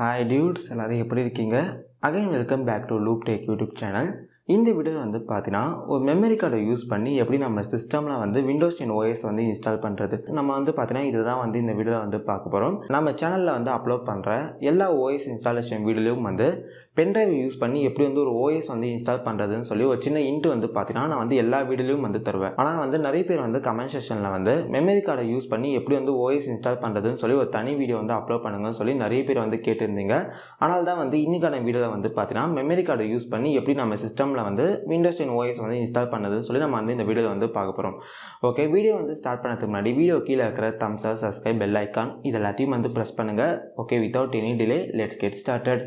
Hi dudes, எல்லாரும் எப்படி இருக்கீங்க? Again welcome back to Loop Tech YouTube channel. இந்த வீடியோவில் வந்து பார்த்தீங்கன்னா ஒரு மெமரி கார்டை யூஸ் பண்ணி எப்படி நம்ம சிஸ்டமில் வந்து விண்டோஸ் 10 OS வந்து இன்ஸ்டால் பண்ணுறது நம்ம வந்து பார்த்தீங்கன்னா இதுதான் வந்து இந்த வீடியோவில் வந்து பார்க்க போகிறோம். நம்ம சேனலில் வந்து அப்லோட் பண்ணுற எல்லா OS இன்ஸ்டாலேஷன் வீடியோலையும் வந்து பென்ட்ரைவ் யூஸ் பண்ணி எப்படி வந்து ஒரு OS வந்து இன்ஸ்டால் பண்ணுறதுன்னு சொல்லி ஒரு சின்ன இன்ட்டு வந்து பார்த்தீங்கன்னா நான் வந்து எல்லா வீடியோலையும் வந்து தருவேன். ஆனால் வந்து நிறைய பேர் வந்து கமெண்ட் செக்ஷனில் வந்து மெமரி கார்டை யூஸ் பண்ணி எப்படி வந்து OS இன்ஸ்டால் பண்ணுறதுன்னு சொல்லி ஒரு தனி வீடியோ வந்து அப்லோட் பண்ணுங்கன்னு சொல்லி நிறைய பேர் வந்து கேட்டிருந்தீங்க. ஆனால் தான் வந்து இன்னைக்கான வீடியோவில் வந்து பார்த்தீங்கன்னா மெமரி கார்டை யூஸ் பண்ணி எப்படி நம்ம சிஸ்டமில் வந்து விண்டோஸ் 10 OS வந்து இன்ஸ்டால் பண்ணதுன்னு சொல்லி நம்ம வந்து இந்த வீடியோவில் வந்து பார்க்க போகிறோம். ஓகே, வீடியோ வந்து ஸ்டார்ட் பண்ணதுக்கு முன்னாடி வீடியோ கீழே இருக்கிற தம்ஸ் அப், சப்ஸ்கிரைப், பெல் ஐக்கான் இது எல்லாத்தையும் வந்து ப்ரெஸ் பண்ணுங்கள். Okay, without any delay let's get started.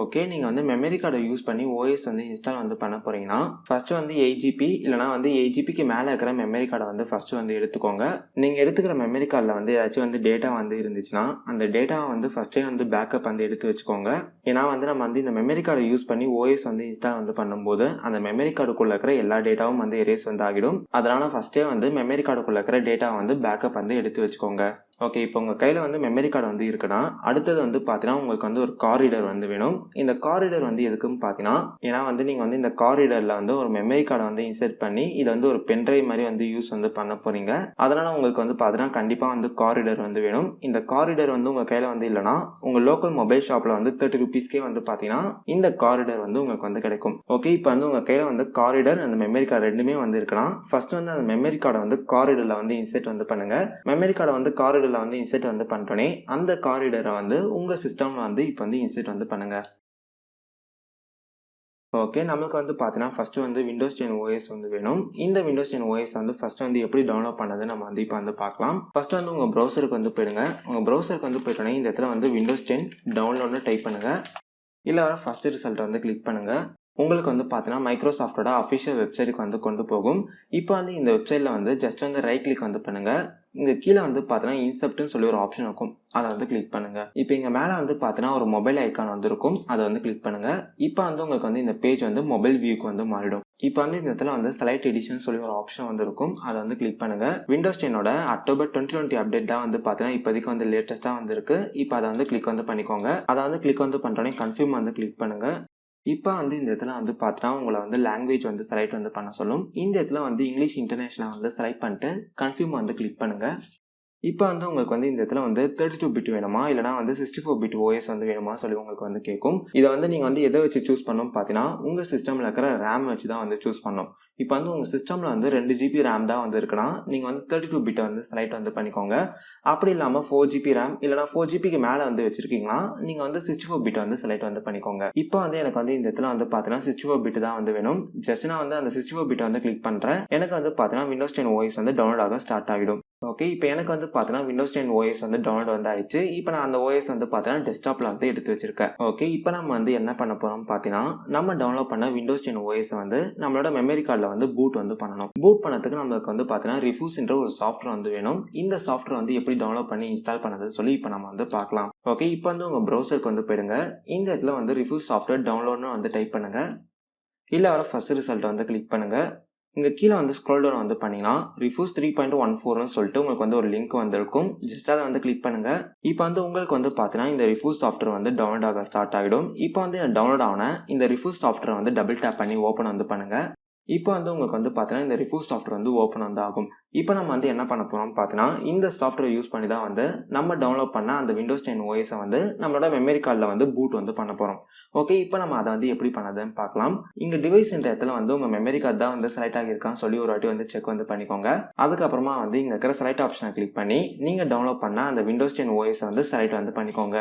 Okay, நீங்கள் வந்து மெமரி கார்டை யூஸ் பண்ணி OS வந்து இன்ஸ்டால் வந்து பண்ண போகிறீங்கன்னா ஃபஸ்ட்டு வந்து 8GB இல்லைனா வந்து 8GBக்கு மேலே இருக்கிற மெமரி கார்டை வந்து ஃபஸ்ட்டு வந்து எடுத்துக்கோங்க. நீங்கள் எடுத்துக்கிற மெமரி கார்டில் வந்து ஏதாச்சும் வந்து டேட்டா வந்து இருந்துச்சுன்னா அந்த டேட்டாவை வந்து ஃபஸ்ட்டே வந்து பேக்கப் வந்து எடுத்து வச்சுக்கோங்க. ஏன்னா வந்து நம்ம வந்து இந்த மெமரி கார்டை யூஸ் பண்ணி OS வந்து இன்ஸ்டால் வந்து பண்ணும்போது அந்த மெமரி கார்டுக்குள்ளே இருக்கிற எல்லா டேட்டாவும் வந்து எரேஸ் வந்து ஆகிடும். அதனால் ஃபஸ்ட்டே வந்து மெமரி கார்டுக்குள்ளே இருக்கிற டேட்டாவை வந்து பேக்கப் வந்து எடுத்து வச்சுக்கோங்க. ஓகே, இப்போ உங்கள் கையில் வந்து மெமரி கார்டு வந்து இருக்குன்னா அடுத்தது வந்து பார்த்தீங்கன்னா உங்களுக்கு வந்து ஒரு காரிடர் வந்து வேணும். இந்த காரிடர் வந்து எதுக்குன்னு பார்த்தீங்கன்னா ஏன்னா வந்து நீங்கள் வந்து இந்த காரிடரில் வந்து ஒரு மெமரி கார்டை வந்து இன்சர்ட் பண்ணி இதை வந்து ஒரு பென்ட்ரைவ் மாதிரி வந்து யூஸ் வந்து பண்ண போகிறீங்க. அதனால் உங்களுக்கு வந்து பார்த்தீங்கன்னா கண்டிப்பாக வந்து காரிடர் வந்து வேணும். இந்த காரிடர் வந்து உங்கள் கையில் வந்து இல்லைனா உங்கள் லோக்கல் மொபைல் ஷாப்பில் வந்து 30 rupeesக்கே வந்து பார்த்தீங்கன்னா இந்த காரிடர் வந்து உங்களுக்கு வந்து கிடைக்கும். ஓகே, இப்போ வந்து உங்கள் கையில் வந்து காரிடர் அந்த மெமரி கார்டு ரெண்டுமே வந்து இருக்குன்னா ஃபர்ஸ்ட் வந்து அந்த மெமரி கார்டை வந்து காரிடரில் வந்து இன்சர்ட் வந்து பண்ணுங்கள். மெமரி கார்டை வந்து காரிடர் வந்து இன்சர்ட் வந்து பண்ணிட்டோனே அந்த காரிடரை வந்து உங்க சிஸ்டம்ல வந்து இப்போ வந்து இன்சர்ட் வந்து பண்ணுங்க. ஓகே, நமக்கு வந்து பார்த்தீங்கன்னா ஃபர்ஸ்ட் வந்து விண்டோஸ் 10 OS வந்து வேணும். இந்த விண்டோஸ் 10 OS வந்து ஃபர்ஸ்ட் வந்து எப்படி டவுன்லோட் பண்ணது நம்ம வந்து இப்போ வந்து பார்க்கலாம். ஃபர்ஸ்ட் வந்து உங்க ப்ரௌசருக்கு வந்து போயிடுங்க. உங்க ப்ரௌசருக்கு வந்து போயிட்டோன்னே இந்த இடத்துல வந்து விண்டோஸ் 10 டவுன்லோட்னு டைப் பண்ணுங்க. இல்லை வர ஃபர்ஸ்ட் ரிசல்ட் வந்து கிளிக் பண்ணுங்க. உங்களுக்கு வந்து பார்த்தீங்கன்னா மைக்ரோசாஃப்டோட அஃபிஷியல் வெப்சைட்டுக்கு வந்து கொண்டு போகும். இப்போ வந்து இந்த வெப்சைட்டில் வந்து ஜஸ்ட் வந்து ரைட் கிளிக் வந்து பண்ணுங்கள். இங்கே கீழே வந்து பார்த்தீங்கன்னா இன்செப்ட்னு சொல்லி ஒரு ஆப்ஷன் இருக்கும், அதை வந்து கிளிக் பண்ணுங்கள். இப்போ இங்கே மேலே வந்து பார்த்தீங்கன்னா ஒரு மொபைல் ஐக்கான் வந்து இருக்கும், அதை வந்து கிளிக் பண்ணுங்கள். இப்போ வந்து உங்களுக்கு வந்து இந்த பேஜ் வந்து மொபைல் வியூக்கு வந்து மாறிடும். இப்போ வந்து இந்த இடத்துல வந்து ஸ்லைட் எடிஷன் சொல்லி ஒரு ஆப்ஷன் வந்து இருக்கும், அதை வந்து கிளிக் பண்ணுங்கள். விண்டோஸ் 10 அக்டோபர் 2020 அப்டேட் தான் வந்து பார்த்தீங்கன்னா இப்போதைக்கு வந்து லேட்டஸ்ட்டாக வந்து இருக்கு. இப்போ அதை வந்து கிளிக் வந்து பண்ணிக்கோங்க. அதை வந்து கிளிக் வந்து பண்ணுறோன்னே கன்ஃபார்ம் வந்து கிளிக் பண்ணுங்கள். இப்போ வந்து இந்த இடத்துல வந்து பார்த்தீங்கன்னா உங்களை வந்து லாங்குவேஜ் வந்து செலக்ட் வந்து பண்ண சொல்லும். இந்த இடத்துல வந்து இங்கிலீஷ் இன்டர்நேஷனல் வந்து செலக்ட் பண்ணிட்டு கன்ஃபார்ம் வந்து கிளிக் பண்ணுங்கள். இப்போ வந்து உங்களுக்கு வந்து இந்த இடத்துல வந்து 32 பிட் வேணுமா இல்லைனா வந்து 64 பிட் OS வந்து வேணுமா சொல்லி உங்களுக்கு வந்து கேட்கும். இதை வந்து நீங்கள் வந்து எதை வச்சு சூஸ் பண்ணணும் பார்த்தீங்கன்னா உங்கள் சிஸ்டமில் இருக்கிற ரேம் வச்சு தான் வந்து சூஸ் பண்ணணும். இப்போ வந்து உங்கள் சிஸ்டமில் வந்து 2GB ரேம் தான் வந்து இருக்குன்னா நீங்கள் வந்து 32 பிட்டை வந்து செலக்ட் வந்து பண்ணிக்கோங்க. அப்படி இல்லாமல் 4GB ரேம் இல்லைனா 4GBக்கு மேலே வந்து வச்சிருக்கீங்கன்னா நீங்கள் வந்து 64 பிட்டை வந்து செலக்ட் வந்து பண்ணிக்கோங்க. இப்போ வந்து எனக்கு வந்து இந்த இடத்துல வந்து பார்த்தீங்கன்னா 64 பிட் தான் வந்து வேணும். ஜஸ்ட் நான் வந்து அந்த 64 பிட்டை வந்து கிளிக் பண்ணுறேன். எனக்கு வந்து பார்த்தீங்கன்னா விண்டோஸ் 10 OS வந்து டவுன்லோட் ஆக ஸ்டார்ட் ஆகிடும். ஓகே, இப்போ எனக்கு வந்து பார்த்தீங்கன்னா விண்டோஸ் 10 OS வந்து டவுன்லோட் வந்து ஆயிடுச்சு. இப்போ நான் அந்த OS வந்து பார்த்தீங்கன்னா டெஸ்க்டாப்பில் வந்து எடுத்து வச்சிருக்கேன். ஓகே, இப்போ நம்ம வந்து என்ன பண்ண போகிறோம் பார்த்தீங்கன்னா நம்ம டவுன்லோட் பண்ண விண்டோஸ் 10 OS வந்து நம்மளோட மெமரி கார்டில் வந்து பூட் வந்து பண்ணணும். பூட் பண்ணதுக்கு நம்மளுக்கு வந்து பார்த்தீங்கன்னா ரிஃப்யூஸ்ன்ற ஒரு சாஃப்ட்வேர் வந்து வேணும். இந்த சாஃப்ட்வேர் வந்து எப்படி டவுன்லோட் பண்ணி இன்ஸ்டால் பண்ணதுன்னு சொல்லி இப்போ நம்ம வந்து பார்க்கலாம். ஓகே, இப்போ வந்து உங்கள் ப்ரௌசருக்கு வந்து போயிடுங்க. இந்த இடத்துல வந்து ரிஃப்யூஸ் சாஃப்ட்வேர் டவுன்லோட்னு வந்து டைப் பண்ணுங்க. இல்லை வர ஃபர்ஸ்ட் ரிசல்ட் வந்து கிளிக் பண்ணுங்க. இங்கே கீழே வந்து ஸ்க்ரோல் டவுன் வந்து பண்ணிங்கன்னா ரிஃப்யூஸ் 3.14ன்னு சொல்லிட்டு உங்களுக்கு வந்து ஒரு லிங்க் வந்து இருக்கும். ஜஸ்ட் அதை வந்து கிளிக் பண்ணுங்க. இப்போ வந்து உங்களுக்கு வந்து பார்த்தீங்கன்னா இந்த ரிஃப்யூஸ் சாஃப்ட்வேர் வந்து டவுன்லோட் ஆக ஸ்டார்ட் ஆகிடும். இப்போ வந்து டவுன்லோட் ஆன இந்த ரிஃப்யூஸ் சாஃப்ட்வேர் வந்து டபுள் டேப் பண்ணி ஓப்பன் வந்து பண்ணுங்க. இப்போ வந்து உங்களுக்கு வந்து பார்த்தீங்கன்னா இந்த ரிஃப்யூஸ் சாஃப்ட்வேர் வந்து ஓப்பன் வந்து ஆகும். இப்போ நம்ம வந்து என்ன பண்ண போகிறோம் பார்த்தீங்கன்னா இந்த சாஃப்ட்வேர் யூஸ் பண்ணி தான் வந்து நம்ம டவுன்லோட் பண்ண அந்த விண்டோஸ் 10 OS வந்து நம்மளோட மெமரி கார்டில் வந்து பூட் வந்து பண்ண போகிறோம். ஓகே, இப்போ நம்ம அதை வந்து எப்படி பண்ணதுன்னு பார்க்கலாம். இங்கே டிவைஸ் என்ற இடத்துல வந்து உங்கள் மெமரி கார்டு தான் வந்து செலக்ட் ஆகியிருக்கான்னு சொல்லி ஒரு வாட்டி வந்து செக் வந்து பண்ணிக்கோங்க. அதுக்கப்புறமா வந்து இங்கே இருக்கிற செலக்ட் ஆப்ஷனை கிளிக் பண்ணி நீங்கள் டவுன்லோட் பண்ண அந்த விண்டோஸ் 10 OS வந்து செலக்ட் வந்து பண்ணிக்கோங்க.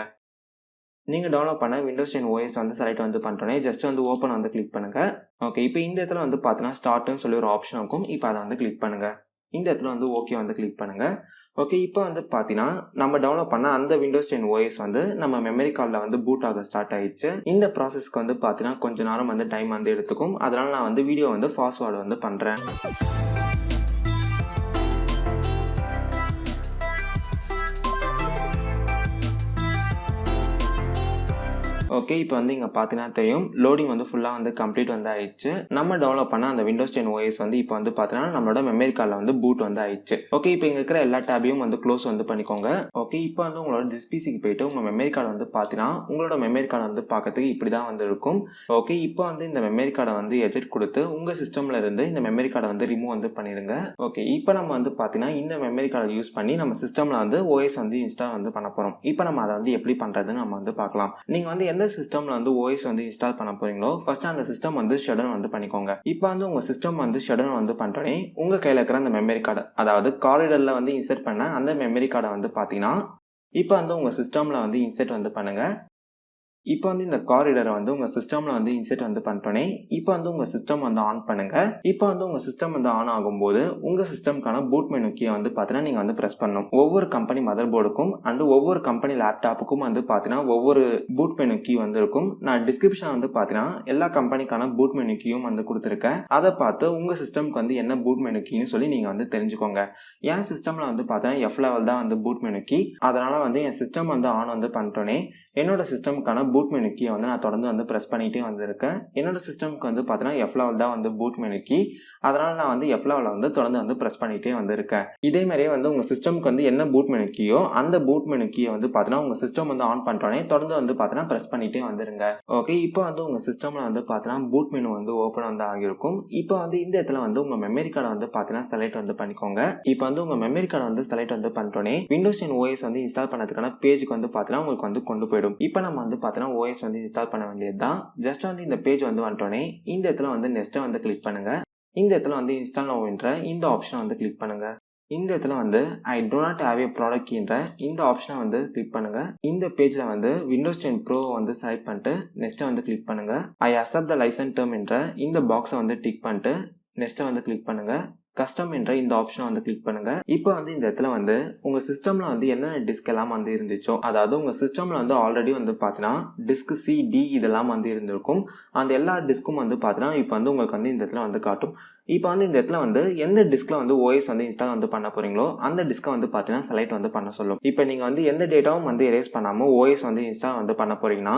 நீங்கள் டவுன்லோட் பண்ண விண்டோஸ் 10 OS வந்து செலக்ட் வந்து பண்ணிட்டோன்னே ஜஸ்ட் வந்து ஓப்பன் வந்து கிளிக் பண்ணுங்கள். ஓகே, இப்போ இந்த இடத்துல வந்து பார்த்தீங்கன்னா ஸ்டார்ட்னு சொல்லி ஒரு ஆப்ஷன் இருக்கும். இப்போ அதை வந்து கிளிக் பண்ணுங்கள். இந்த இடத்துல வந்து ஓகே வந்து கிளிக் பண்ணுங்கள். ஓகே, இப்போ வந்து பார்த்தீங்கன்னா நம்ம டவுன்லோட் பண்ண அந்த விண்டோஸ் 10 OS வந்து நம்ம மெமரி கார்டில் வந்து பூட் ஆக ஸ்டார்ட் ஆயிடுச்சு. இந்த ப்ராசஸ்க்கு வந்து பார்த்தீங்கன்னா கொஞ்ச நேரம் வந்து டைம் வந்து எடுத்துக்கும். அதனால் நான் வந்து வீடியோ வந்து ஃபாஸ்ட் ஃபார்வர்ட் வந்து பண்ணுறேன். ஓகே, இப்போ வந்து இங்கே பார்த்தீங்கன்னா தெரியும் லோடிங் வந்து ஃபுல்லாக வந்து கம்ப்ளீட் வந்து ஆயிடுச்சு. நம்ம டெவலப் பண்ண அந்த விண்டோஸ் 10 ஓஎஸ் வந்து இப்போ வந்து பார்த்தீங்கன்னா நம்மளோட மெமரி கார்டில் வந்து பூட் வந்து ஆயிடுச்சு. ஓகே, இப்போ இங்கே இருக்கிற எல்லா டேபையும் வந்து க்ளோஸ் வந்து பண்ணிக்கோங்க. ஓகே, இப்போ வந்து உங்களோட டிஸ்பிசிக்கு போயிட்டு உங்கள் மெமரி கார்டு வந்து பார்த்தீங்கன்னா உங்களோட மெமரி கார்டு வந்து பார்க்கறதுக்கு இப்படி தான் வந்து இருக்கும். ஓகே, இப்போ வந்து இந்த மெமரி கார்டை வந்து எஜெக்ட் கொடுத்து உங்கள் சிஸ்டமில் இருந்து இந்த மெமரி கார்டை வந்து ரிமூவ் வந்து பண்ணிடுங்க. ஓகே, இப்போ நம்ம வந்து பார்த்தீங்கன்னா இந்த மெமரி கார்டை யூஸ் பண்ணி நம்ம சிஸ்டமில் வந்து ஓஎஸ் வந்து இன்ஸ்டால் வந்து பண்ண போகிறோம். இப்போ நம்ம அதை வந்து எப்படி பண்ணுறதுன்னு நம்ம வந்து பார்க்கலாம். நீங்கள் வந்து எந்த சிஸ்டமில் வந்து ஓஎஸ் வந்து இன்ஸ்டால் பண்ண போறீங்களோ ஃபர்ஸ்ட் அந்த சிஸ்டம் வந்து ஷட்டர் வந்து பண்ணிக்கோங்க. இப்போ வந்து உங்கள் சிஸ்டம் வந்து ஷட்டர் வந்து பண்ணிட்டோன்னே உங்கள் கையில் இருக்கிற அந்த மெமரி கார்டு, அதாவது காரிடரில் வந்து இன்சர்ட் பண்ண அந்த மெமரி கார்டை வந்து பார்த்தீங்கன்னா இப்போ வந்து உங்கள் சிஸ்டமில் வந்து இன்சர்ட் வந்து பண்ணுங்கள். இப்போ வந்து இந்த காரிடரை வந்து உங்கள் சிஸ்டமில் வந்து இன்சர்ட் வந்து பண்ணிட்டோன்னே இப்போ வந்து உங்கள் சிஸ்டம் வந்து ஆன் பண்ணுங்கள். இப்போ வந்து உங்கள் சிஸ்டம் வந்து ஆன் ஆகும்போது உங்கள் சிஸ்டம்க்கான பூட் மெனு கீயை வந்து பார்த்தீங்கன்னா நீங்கள் வந்து ப்ரெஸ் பண்ணணும். ஒவ்வொரு கம்பெனி மதர் போர்டுக்கும் அண்ட் ஒவ்வொரு கம்பெனி லேப்டாப்புக்கும் வந்து பார்த்தீங்கன்னா ஒவ்வொரு பூட் மெனு கீ வந்து இருக்கும். நான் டிஸ்கிரிப்ஷன் வந்து பார்த்தீங்கன்னா எல்லா கம்பெனிக்கான பூட் மெனு கீயும் வந்து கொடுத்துருக்கேன். அதை பார்த்து உங்கள் சிஸ்டம்க்கு வந்து என்ன பூட் மெனு கீன்னு சொல்லி நீங்கள் வந்து தெரிஞ்சுக்கோங்க. என் சிஸ்டமில் வந்து பார்த்தீங்கன்னா எஃப் லெவல் தான் வந்து பூட் மெனு கீ. அதனால் வந்து என் சிஸ்டம் வந்து ஆன் வந்து பண்ணிட்டோன்னே என்னோட சிஸ்டம்க்கான பூட் மெனு கீயை வந்து நான் தொடர்ந்து வந்து ப்ரெஸ் பண்ணிகிட்டே வந்திருக்கேன். என்னோட சிஸ்டம்க்கு வந்து பார்த்தீங்கன்னா எஃப் லெவல் தான் வந்து பூட் மெனு கீ. அதனால் நான் வந்து எஃப் லெவலில் வந்து தொடர்ந்து வந்து ப்ரெஸ் பண்ணிகிட்டே வந்திருக்கேன். இதே மாதிரியே வந்து உங்கள் சிஸ்டம்க்கு வந்து என்ன பூட் மெனு கீயோ அந்த பூட் மெனு கீயை வந்து பார்த்தீங்கன்னா உங்கள் சிஸ்டம் வந்து ஆன் பண்ணிட்டோன்னே தொடர்ந்து வந்து பார்த்தீங்கன்னா ப்ரெஸ் பண்ணிகிட்டே வந்துருங்க. ஓகே, இப்போ வந்து உங்கள் சிஸ்டமில் வந்து பார்த்தீங்கன்னா பூட் மெனு வந்து ஓப்பன் வந்து ஆகியிருக்கும். இப்போ வந்து இந்த இடத்துல வந்து உங்கள் மெமரி கார்டை வந்து பார்த்தீங்கன்னா செலக்ட் வந்து பண்ணிக்கோங்க. இப்போ வந்து உங்கள் மெமரி கார்டை வந்து செலக்ட் வந்து பண்ணிட்டோன்னே விண்டோஸ் 10 ஓஎஸ் வந்து இன்ஸ்டால் பண்ணதுக்கான பேஜுக்கு வந்து பார்த்தீங்கன்னா உங்களுக்கு வந்து கொண்டு போயிடும். இப்போ நம்ம வந்து பார்த்தீங்கன்னா ஓஎஸ் வந்து இன்ஸ்டால் பண்ண வேண்டியது தான். ஜஸ்ட் வந்து இந்த பேஜ் வந்து வந்துட்டோன்னே இந்த இடத்துல வந்து நெக்ஸ்ட்டை வந்து கிளிக் பண்ணுங்க. இந்த இடத்துல வந்து இன்ஸ்டால் நவ்ன்ற இந்த ஆப்ஷனை வந்து கிளிக் பண்ணுங்க. இந்த இடத்துல வந்து ஐ do not have A product என்ற இந்த ஆப்ஷனை வந்து கிளிக் பண்ணுங்க. இந்த பேஜில் வந்து விண்டோஸ் 10 ப்ரோ வந்து செலக்ட் பண்ணிட்டு நெக்ஸ்ட்டை வந்து கிளிக் பண்ணுங்க. I accept the licence term என்ற இந்த பாக்ஸை வந்து டிக் பண்ணிட்டு நெக்ஸ்ட்டை வந்து கிளிக் பண்ணுங்க. கஸ்டம் என்ற இந்த ஆப்ஷனை வந்து கிளிக் பண்ணுங்க. இப்போ வந்து இந்த இடத்துல வந்து உங்க சிஸ்டம்ல வந்து என்னென்ன டிஸ்க் எல்லாம் வந்து இருந்துச்சோ, அதாவது உங்க சிஸ்டம்ல வந்து ஆல்ரெடி வந்து பாத்தீங்கன்னா டிஸ்க் சி டி இதெல்லாம் வந்து இருந்திருக்கும். அந்த எல்லா டிஸ்க்கும் வந்து பாத்தீங்கன்னா இப்போ வந்து உங்களுக்கு வந்து இந்த இடத்துல வந்து காட்டும். இப்போ வந்து இந்த இடத்துல வந்து எந்த டிஸ்க்ல வந்து ஓஎஸ் வந்து இன்ஸ்டால் வந்து பண்ண போறீங்களோ அந்த டிஸ்கை வந்து பாத்தீங்கன்னா செலக்ட் வந்து பண்ண சொல்லும். இப்போ நீங்க வந்து எந்த டேட்டாவும் வந்து எரேஸ் பண்ணாம ஓஎஸ் வந்து இன்ஸ்டால் வந்து பண்ண போறீங்கன்னா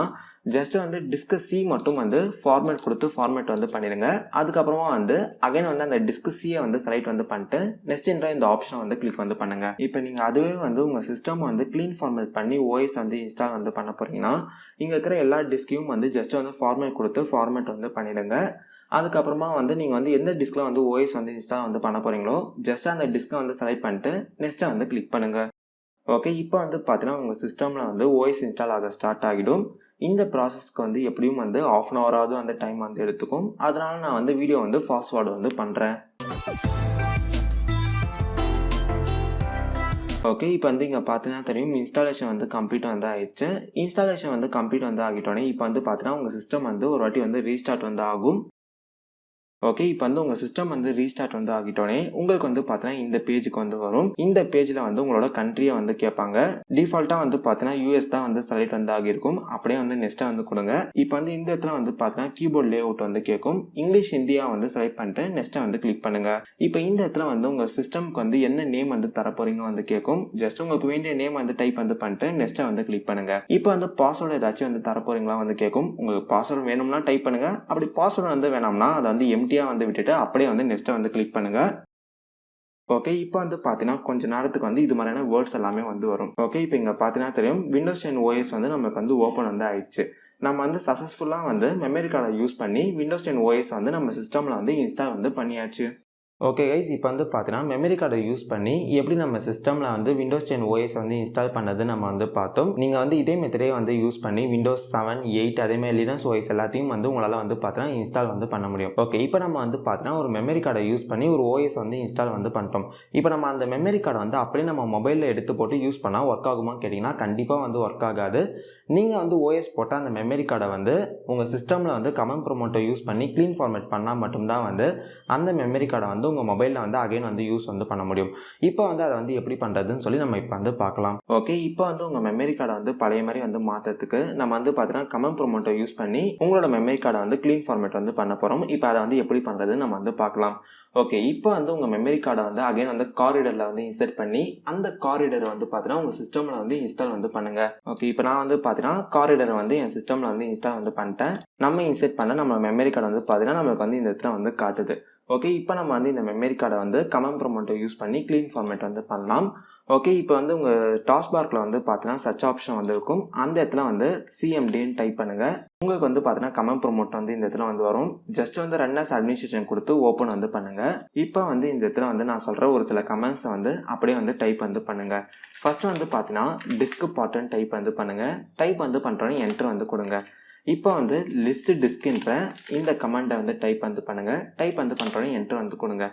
ஜஸ்ட் வந்து டிஸ்க் சி மட்டும் வந்து ஃபார்மேட் கொடுத்து ஃபார்மேட் வந்து பண்ணிடுங்க. அதுக்கப்புறமா வந்து அகைன் வந்து அந்த டிஸ்க் சியை வந்து செலக்ட் வந்து பண்ணிட்டு நெக்ஸ்ட் என்ற இந்த ஆப்ஷனை வந்து கிளிக் வந்து பண்ணுங்க. இப்போ நீங்க அதுவே வந்து உங்க சிஸ்டம் வந்து கிளீன் ஃபார்மேட் பண்ணி ஓஎஸ் வந்து இன்ஸ்டால் வந்து பண்ண போறீங்கன்னா இங்க இருக்கிற எல்லா டிஸ்கையும் வந்து ஜஸ்ட் வந்து ஃபார்மேட் கொடுத்து ஃபார்மேட் வந்து பண்ணிடுங்க. அதுக்கப்புறமா வந்து நீங்கள் வந்து எந்த டிஸ்கில் வந்து ஓஎஸ் வந்து இன்ஸ்டால் வந்து பண்ண போகிறீங்களோ ஜஸ்ட் அந்த டிஸ்கை வந்து செலக்ட் பண்ணிட்டு நெக்ஸ்ட்டை வந்து கிளிக் பண்ணுங்கள். ஓகே, இப்போ வந்து பார்த்தீங்கன்னா உங்கள் சிஸ்டமில் வந்து ஓஎஸ் இன்ஸ்டால் ஆக ஸ்டார்ட் ஆகிடும். இந்த ப்ராசஸ்க்கு வந்து எப்படியும் வந்து ½ அன் ஹவராவது அந்த டைம் வந்து எடுத்துக்கும். அதனால் நான் வந்து வீடியோ வந்து ஃபாஸ்ட் ஃபார்வர்ட் வந்து பண்ணுறேன். ஓகே, இப்போ வந்து இங்கே பார்த்தீங்கன்னா தெரியும் இன்ஸ்டாலேஷன் வந்து கம்ப்ளீட் வந்து ஆயிடுச்சு. இன்ஸ்டாலேஷன் வந்து கம்ப்ளீட் வந்து ஆகிட்டோன்னே இப்போ வந்து பார்த்தீங்கன்னா உங்கள் சிஸ்டம் வந்து ஒரு வாட்டி வந்து ரீஸ்டார்ட் வந்து ஆகும். ஓகே, இப்போ வந்து உங்கள் சிஸ்டம் வந்து ரீஸ்டார்ட் வந்து ஆகிட்டோன்னே உங்களுக்கு வந்து பார்த்தீங்கன்னா இந்த பேஜுக்கு வந்து வரும். இந்த பேஜில் வந்து உங்களோட கண்ட்ரியை வந்து கேட்பாங்க. டிஃபால்ட்டாக வந்து பார்த்தீங்கன்னா யூஎஸ் தான் வந்து செலக்ட் வந்து ஆகியிருக்கும். அப்படியே வந்து நெக்ஸ்ட்டாக வந்து கொடுங்க. இப்போ வந்து இந்த இடத்துல வந்து பார்த்தீங்கன்னா கீபோர்ட் லே அவுட் வந்து கேட்கும். இங்கிலீஷ் இந்தியா வந்து செலக்ட் பண்ணிட்டு நெக்ஸ்ட்டை வந்து கிளிக் பண்ணுங்க. இப்போ இந்த இடத்துல வந்து உங்கள் சிஸ்டம்க்கு வந்து என்ன நேம் வந்து தர போறீங்க வந்து கேட்கும். ஜஸ்ட் உங்களுக்கு வேண்டிய நேம் வந்து டைப் வந்து பண்ணிட்டு நெக்ஸ்ட்டை வந்து கிளிக் பண்ணுங்க. இப்போ வந்து பாஸ்வேர்டு ஏதாச்சும் வந்து தர போறீங்களா வந்து கேட்கும். உங்களுக்கு பாஸ்வேர்டு வேணும்னா டைப் பண்ணுங்க. அப்படி பாஸ்வேர்டு வந்து வேணாம்னா அதை வந்து வந்து விட்டுட்டு அப்படியே வந்து நெக்ஸ்ட்டை வந்து கிளிக் பண்ணுங்க. ஓகே, இப்போ வந்து பார்த்தீங்கன்னா கொஞ்ச நேரத்துக்கு வந்து இது மாதிரியான வேர்ட்ஸ் எல்லாமே வந்து வரும். ஓகே, இப்போ இங்கே பார்த்தீங்கன்னா தெரியும் விண்டோஸ் 10 ஓஎஸ் வந்து நமக்கு வந்து ஓப்பன் வந்து ஆயிடுச்சு. நம்ம வந்து சக்ஸஸ்ஃபுல்லாக வந்து மெமரி கார்டை யூஸ் பண்ணி விண்டோஸ் 10 ஓஎஸ் வந்து நம்ம சிஸ்டமில் வந்து இன்ஸ்டால் வந்து பண்ணியாச்சு. ஓகே கைஸ், இப்போ வந்து பார்த்தீங்கன்னா மெமரி கார்டை யூஸ் பண்ணி எப்படி நம்ம சிஸ்டமில் வந்து விண்டோஸ் 10 ஓஎஸ் வந்து இன்ஸ்டால் பண்ணது நம்ம வந்து பார்த்தோம். நீங்கள் வந்து இதே மெத்தடே வந்து யூஸ் பண்ணி விண்டோஸ் 7, 8 அதேமாதிரி லினக்ஸ் ஓஎஸ் எல்லாத்தையும் வந்து உங்களால் வந்து பார்த்தீங்கன்னா இன்ஸ்டால் வந்து பண்ண முடியும். ஓகே, இப்போ நம்ம வந்து பார்த்தீங்கன்னா ஒரு மெமரி கார்டை யூஸ் பண்ணி ஒரு ஓஎஸ் வந்து இன்ஸ்டால் வந்து பண்ணிட்டோம். இப்போ நம்ம அந்த மெமரி கார்டை வந்து அப்படியே நம்ம மொபைலில் எடுத்து போட்டு யூஸ் பண்ணால் ஒர்க் ஆகுமா கேட்டிங்கன்னா கண்டிப்பாக வந்து ஒர்க் ஆகாது. நீங்கள் வந்து ஓஎஸ் போட்டால் அந்த மெமரி கார்டை வந்து உங்கள் சிஸ்டமில் வந்து கமெண்ட் ப்ரொமோட்டை யூஸ் பண்ணி க்ளீன் ஃபார்மேட் பண்ணால் மட்டும்தான் வந்து அந்த மெமரி கார்டை வந்து உங்கள் மொபைலில் வந்து அகைன் வந்து யூஸ் வந்து பண்ண முடியும். இப்போ வந்து அதை வந்து எப்படி பண்ணுறதுன்னு சொல்லி நம்ம இப்போ வந்து பார்க்கலாம். ஓகே, இப்போ வந்து உங்கள் மெமரி கார்டை வந்து பழைய மாதிரி வந்து மாற்றுறதுக்கு நம்ம வந்து பார்த்தீங்கன்னா கமெண்ட் ப்ரொமோட்டை யூஸ் பண்ணி உங்களோட மெமரி கார்டை வந்து க்ளீன் ஃபார்மேட் வந்து பண்ண போகிறோம். இப்போ அதை வந்து எப்படி பண்ணுறதுன்னு நம்ம வந்து பார்க்கலாம். ஓகே, இப்போ வந்து உங்கள் மெமரி கார்டை வந்து அகைன் வந்து காரிடரில் வந்து இன்சர்ட் பண்ணி அந்த காரிடரை வந்து பார்த்தீங்கன்னா உங்கள் சிஸ்டமில் வந்து இன்ஸ்டால் வந்து பண்ணுங்கள். ஓகே, இப்போ நான் வந்து பார்த்தீங்கன்னா காரிடரை வந்து என் சிஸ்டமில் வந்து இன்ஸ்டால் வந்து பண்ணிட்டேன். நம்ம இன்சர்ட் பண்ண நம்ம மெமரி கார்டை வந்து பார்த்தீங்கன்னா நம்மளுக்கு வந்து இந்த இடத்துல வந்து காட்டுது. ஓகே, இப்போ நம்ம வந்து இந்த மெமரி கார்டை வந்து கமெண்ட் ப்ரொமோட்டை யூஸ் பண்ணி க்ளீன் ஃபார்மேட் வந்து பண்ணலாம். ஓகே, இப்போ வந்து உங்கள் டாஸ்க் பார்க்கில் வந்து பார்த்தீங்கன்னா சர்ச் ஆப்ஷன் வந்து இருக்கும். அந்த இடத்துல வந்து சிஎம்டின்னு டைப் பண்ணுங்கள். உங்களுக்கு வந்து பார்த்தீங்கன்னா கமெண்ட் ப்ரொமோட் வந்து இந்த இடத்துல வந்து வரும். ஜஸ்ட் வந்து ரன் அஸ் அட்மினிஸ்ட்ரேஷன் கொடுத்து ஓப்பன் வந்து பண்ணுங்கள். இப்போ வந்து இந்த இடத்துல வந்து நான் சொல்கிற ஒரு சில கமெண்ட்ஸை வந்து அப்படியே வந்து டைப் வந்து பண்ணுங்கள். ஃபர்ஸ்ட் வந்து பார்த்தீங்கன்னா டிஸ்க்பார்ட்னு டைப் வந்து பண்ணுங்கள். டைப் வந்து பண்ணுறோன்னே என்ட்ரு வந்து கொடுங்க. இப்போ வந்து லிஸ்ட் டிஸ்க்ன்ற இந்த கமாண்டை வந்து டைப் வந்து பண்ணுங்கள். டைப் வந்து பண்ணுறோன்னே என்ட்ரு வந்து கொடுங்க.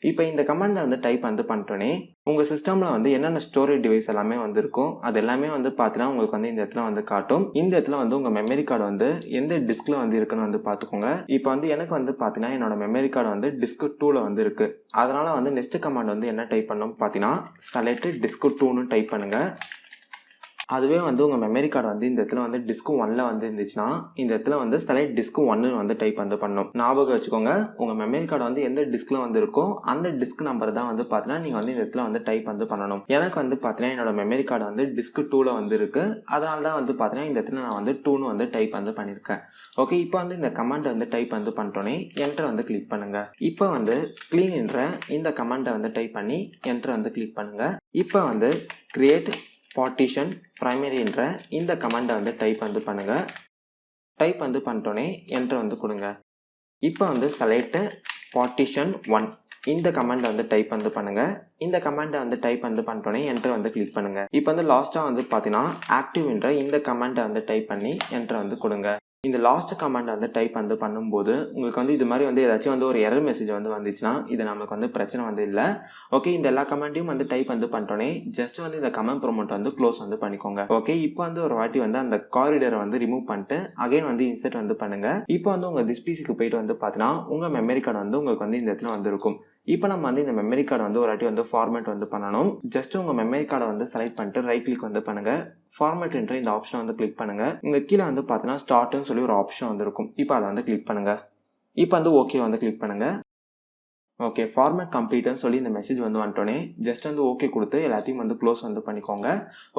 இப்போ இந்த கமாண்டை வந்து டைப் வந்து பண்ணிட்டோன்னே உங்கள் சிஸ்டமில் வந்து என்னென்ன ஸ்டோரேஜ் டிவைஸ் எல்லாமே வந்து இருக்கும் அது எல்லாமே வந்து பார்த்தீங்கன்னா உங்களுக்கு வந்து இந்த இடத்துல வந்து காட்டும். இந்த இடத்துல வந்து உங்கள் மெமரி கார்டு வந்து எந்த டிஸ்கில் வந்து இருக்குன்னு வந்து பார்த்துக்கோங்க. இப்போ வந்து எனக்கு வந்து பார்த்தீங்கன்னா என்னோட மெமரி கார்டு வந்து டிஸ்க் 2ல் வந்து இருக்குது. அதனால் வந்து நெக்ஸ்ட் கமாண்ட் வந்து என்ன டைப் பண்ணணும் பார்த்தீங்கன்னா செலக்ட் டிஸ்க் 2ன்னு டைப் பண்ணுங்கள். அதுவே வந்து உங்கள் மெமரி கார்டு வந்து இந்த இடத்துல வந்து டிஸ்க் 1ல் வந்து இருந்துச்சுன்னா இந்த இடத்துல வந்து செலக்ட் டிஸ்க் 1ன்னு வந்து டைப் வந்து பண்ணணும். ஞாபகம் வச்சுக்கோங்க, உங்கள் மெமரி கார்டு வந்து எந்த டிஸ்கில் வந்து இருக்கோ அந்த டிஸ்க் நம்பர் தான் வந்து பார்த்தீங்கன்னா நீங்கள் வந்து இந்த இடத்துல வந்து டைப் வந்து பண்ணணும். எனக்கு வந்து பார்த்தீங்கன்னா என்னோட மெமரி கார்டு வந்து டிஸ்க் 2ல் வந்து இருக்குது. அதனால தான் வந்து பார்த்தீங்கன்னா இந்த இடத்துல நான் வந்து 2ன்னு வந்து டைப் வந்து பண்ணியிருக்கேன். ஓகே, இப்போ வந்து இந்த கமாண்டை வந்து டைப் வந்து பண்ணிட்டோன்னே என்டர் வந்து கிளிக் பண்ணுங்கள். இப்போ வந்து க்ளீன்ன்ற இந்த கமாண்டை வந்து டைப் பண்ணி என்டர் வந்து கிளிக் பண்ணுங்கள். இப்போ வந்து கிரியேட் பார்ட்டிஷன் பிரைமரின்ற இந்த கமாண்டை வந்து டைப் வந்து பண்ணுங்கள். டைப் வந்து பண்ணிட்டோன்னே என்ட்ரு வந்து கொடுங்க. இப்போ வந்து செலக்ட் பார்ட்டிஷன் 1 இந்த கமாண்டை வந்து டைப் வந்து பண்ணுங்கள். இந்த கமாண்டை வந்து டைப் வந்து பண்ணிட்டோன்னே என்ட்ரு வந்து கிளிக் பண்ணுங்கள். இப்போ வந்து லாஸ்ட்டாக வந்து பார்த்தீங்கன்னா ஆக்டிவ்ன்ற இந்த கமாண்டை வந்து டைப் பண்ணி என்ட்ரு வந்து கொடுங்க. இந்த லாஸ்ட் கமாண்டை வந்து டைப் வந்து பண்ணும்போது உங்களுக்கு வந்து இது மாதிரி வந்து ஏதாச்சும் வந்து ஒரு எரர் மெசேஜ் வந்து வந்துச்சுன்னா இது நமக்கு வந்து பிரச்சனை வந்து இல்லை. ஓகே, இந்த எல்லா கமெண்ட்டையும் வந்து டைப் வந்து பண்ணிட்டோன்னே ஜஸ்ட் வந்து இந்த கமெண்ட் ப்ரொமோட் வந்து க்ளோஸ் வந்து பண்ணிக்கோங்க. ஓகே, இப்போ வந்து ஒரு வாட்டி வந்து அந்த காரிடரை வந்து ரிமூவ் பண்ணிட்டு அகைன் வந்து இன்சர்ட் வந்து பண்ணுங்க. இப்போ வந்து உங்கள் டிஸ்பிசிக்கு போயிட்டு வந்து பார்த்தீங்கன்னா உங்கள் மெமரி கார்டு வந்து உங்களுக்கு வந்து இந்த இடத்துல வந்து இருக்கும். இப்போ நம்ம வந்து இந்த மெமரி கார்டை வந்து ஒரு வாட்டி வந்து ஃபார்மேட் வந்து பண்ணணும். ஜஸ்ட் உங்கள் மெமரி கார்டை வந்து செலக்ட் பண்ணிட்டு ரைட் கிளிக் வந்து பண்ணுங்கள். ஃபார்மேட்ன்ற இந்த ஆப்ஷன் வந்து கிளிக் பண்ணுங்கள். இங்கே கீழே வந்து பார்த்தீங்கன்னா ஸ்டார்ட்னு சொல்லி ஒரு ஆப்ஷன் வந்து இருக்கும். இப்போ அதை வந்து கிளிக் பண்ணுங்கள். இப்போ வந்து ஓகே வந்து கிளிக் பண்ணுங்கள். ஓகே, ஃபார்மேட் கம்ப்ளீட்னு சொல்லி இந்த மெசேஜ் வந்து வந்துட்டோன்னே ஜஸ்ட் வந்து ஓகே கொடுத்து எல்லாத்தையும் வந்து க்ளோஸ் வந்து பண்ணிக்கோங்க.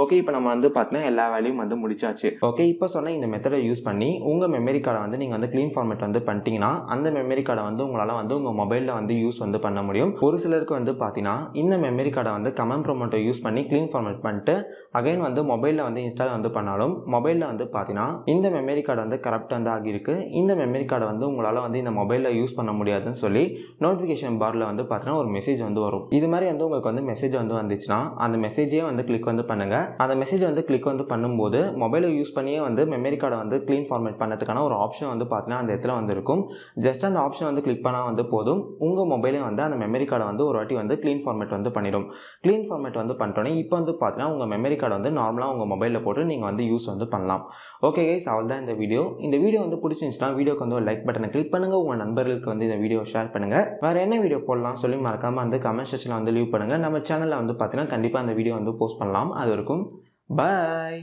ஓகே, இப்போ நம்ம வந்து பார்த்தீங்கன்னா எல்லா வேலையும் வந்து முடிச்சாச்சு. ஓகே, இப்போ சொன்ன இந்த மெத்தடை யூஸ் பண்ணி உங்கள் மெமரி கார்டை வந்து நீங்கள் வந்து க்ளீன் ஃபார்மேட் வந்து பண்ணிட்டீங்கன்னா அந்த மெமரி கார்டை வந்து உங்களால் வந்து உங்கள் மொபைலில் வந்து யூஸ் வந்து பண்ண முடியும். ஒரு சிலருக்கு வந்து பார்த்தீங்கன்னா இந்த மெமரி கார்டை வந்து கமெண்ட் ப்ரொமோட்டை யூஸ் பண்ணி க்ளீன் ஃபார்மேட் பண்ணிட்டு அகைன் வந்து மொபைலில் வந்து இன்ஸ்டால் வந்து பண்ணாலும் மொபைலில் வந்து பார்த்தீங்கன்னா இந்த மெமரி கார்டு வந்து கரெக்ட் வந்து ஆகியிருக்கு, இந்த மெமரி கார்டை வந்து உங்களால் வந்து இந்த மொபைலில் யூஸ் பண்ண முடியாதுன்னு சொல்லி நோட்டிஃபிகேஷன் பாரில் வந்து பார்த்தீங்கன்னா ஒரு மெசேஜ் வந்து வரும். இது மாதிரி வந்து உங்களுக்கு வந்து மெசேஜ் வந்து வந்துச்சுன்னா அந்த மெசேஜே வந்து கிளிக் வந்து பண்ணுங்கள். அந்த மெசேஜ் வந்து கிளிக் வந்து பண்ணும்போது மொபைலை யூஸ் பண்ணியே வந்து மெமரி கார்டை வந்து க்ளீன் ஃபார்மேட் பண்ணதுக்கான ஒரு ஆப்ஷன் வந்து பார்த்தீங்கன்னா அந்த இடத்துல வந்து இருக்கும். ஜஸ்ட் அந்த ஆப்ஷன் வந்து கிளிக் பண்ணால் வந்து போதும், உங்கள் மொபைலே வந்து அந்த மெமரி கார்டை வந்து ஒரு வாட்டி வந்து க்ளீன் ஃபார்மேட் வந்து பண்ணிடும். க்ளீன் ஃபார்மேட் வந்து பண்ணிட்டோன்னே இப்போ வந்து பார்த்தீங்கன்னா உங்கள் மெமரி கார்டை வந்து நார்மலாக உங்கள் மொபைலில் போட்டு நீங்கள் வந்து யூஸ் வந்து பண்ணலாம். ஓகே கைஸ், அவ்வளோதான் இந்த வீடியோ. இந்த வீடியோ வந்து பிடிச்சிருந்துச்சுன்னா வீடியோக்கு வந்து ஒரு லைக் பட்டனை கிளிக் பண்ணுங்கள். உங்கள் நண்பர்களுக்கு வந்து இந்த வீடியோ ஷேர் பண்ணுங்கள். வேறு என்ன வீடியோ போடலாம் சொல்லி மறக்காமல் வந்து கமெண்ட் செக்ஷனில் வந்து லீவ் பண்ணுங்கள். நம்ம சேனலில் வந்து பார்த்தீங்கன்னா கண்டிப்பாக அந்த வீடியோ வந்து போஸ்ட் பண்ணலாம். அது வரைக்கும் பாய்.